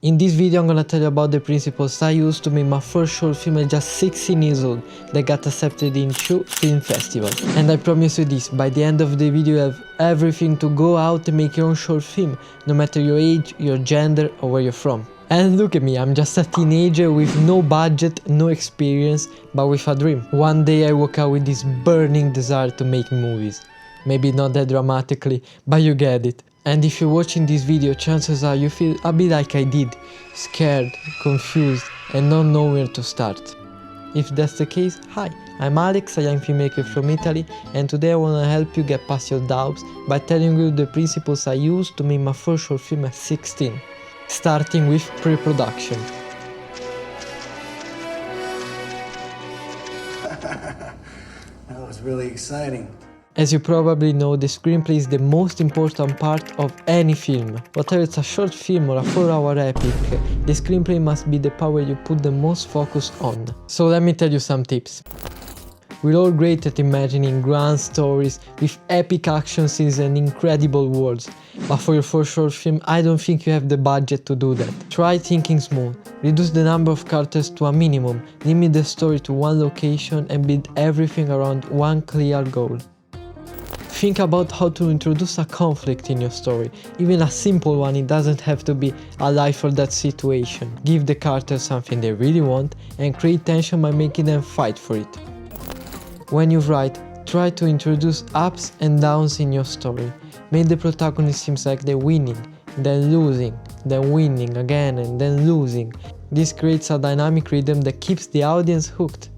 In this video I'm gonna tell you about the principles I used to make my first short film at just 16 years old that got accepted in 2 film festivals. And I promise you this, by the end of the video you have everything to go out and make your own short film, no matter your age, your gender or where you're from. And look at me, I'm just a teenager with no budget, no experience, but with a dream. One day I woke up with this burning desire to make movies. Maybe not that dramatically, but you get it. And if you're watching this video, chances are you feel a bit like I did, scared, confused, and not know where to start. If that's the case, hi, I'm Alex, a young filmmaker from Italy, and today I want to help you get past your doubts by telling you the principles I used to make my first short film at 16, starting with pre-production. That was really exciting. As you probably know, the screenplay is the most important part of any film. Whether it's a short film or a 4-hour epic, the screenplay must be the part where you put the most focus on. So let me tell you some tips. We're all great at imagining grand stories with epic action scenes and incredible worlds, but for your first short film, I don't think you have the budget to do that. Try thinking small, reduce the number of characters to a minimum, limit the story to one location and build everything around one clear goal. Think about how to introduce a conflict in your story, even a simple one. It doesn't have to be a life or death situation. Give the characters something they really want and create tension by making them fight for it. When you write, try to introduce ups and downs in your story. Make the protagonist seem like they're winning, then losing, then winning again and then losing. This creates a dynamic rhythm that keeps the audience hooked.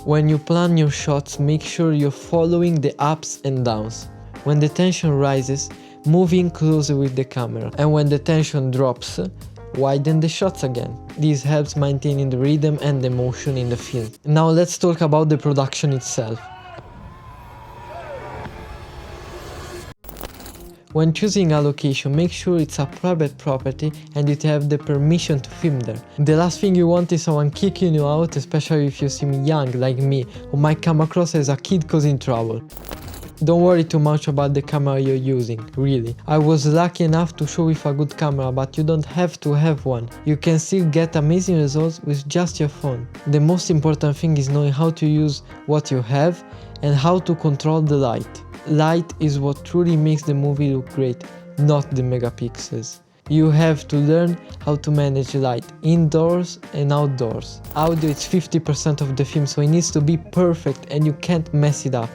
When you plan your shots, make sure you're following the ups and downs. When the tension rises, move in closer with the camera, and when the tension drops, widen the shots again. This helps maintaining the rhythm and the emotion in the film. Now let's talk about the production itself. When choosing a location, make sure it's a private property and you have the permission to film there. The last thing you want is someone kicking you out, especially if you seem young like me, who might come across as a kid causing trouble. Don't worry too much about the camera you're using, really. I was lucky enough to shoot with a good camera, but you don't have to have one. You can still get amazing results with just your phone. The most important thing is knowing how to use what you have and how to control the light. Light is what truly makes the movie look great, not the megapixels. You have to learn how to manage light indoors and outdoors. Audio is 50% of the film, so it needs to be perfect and you can't mess it up.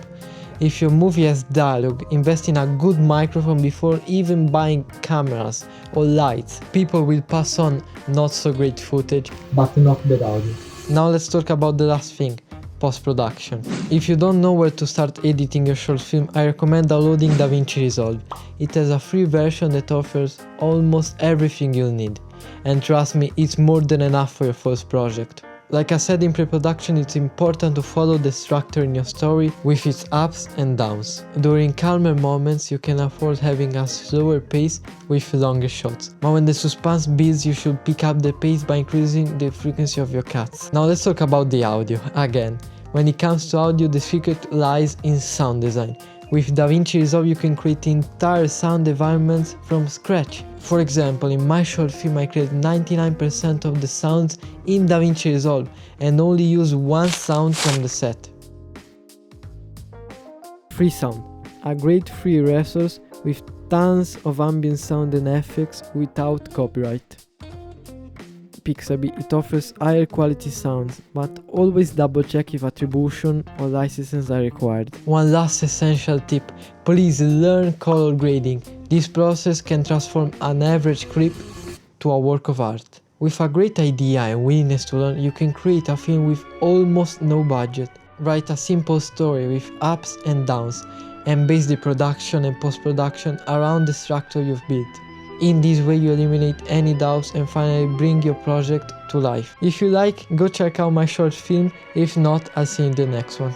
If your movie has dialogue, invest in a good microphone before even buying cameras or lights. People will pass on not so great footage, but not bad audio. Now let's talk about the last thing. Post-production. If you don't know where to start editing your short film, I recommend downloading DaVinci Resolve. It has a free version that offers almost everything you'll need. And trust me, it's more than enough for your first project. Like I said in pre-production, it's important to follow the structure in your story with its ups and downs. During calmer moments, you can afford having a slower pace with longer shots. But when the suspense builds, you should pick up the pace by increasing the frequency of your cuts. Now let's talk about the audio. Again, when it comes to audio, the secret lies in sound design. With DaVinci Resolve you can create entire sound environments from scratch. For example, in my short film I created 99% of the sounds in DaVinci Resolve and only use one sound from the set. Free sound, a great free resource with tons of ambient sound and effects without copyright. Pixabay, it offers higher quality sounds, but always double check if attribution or licenses are required. One last essential tip, please learn color grading. This process can transform an average clip to a work of art. With a great idea and willingness to learn, you can create a film with almost no budget. Write a simple story with ups and downs, and base the production and post-production around the structure you've built. In this way you eliminate any doubts and finally bring your project to life. If you like, go check out my short film. If not, I'll see you in the next one.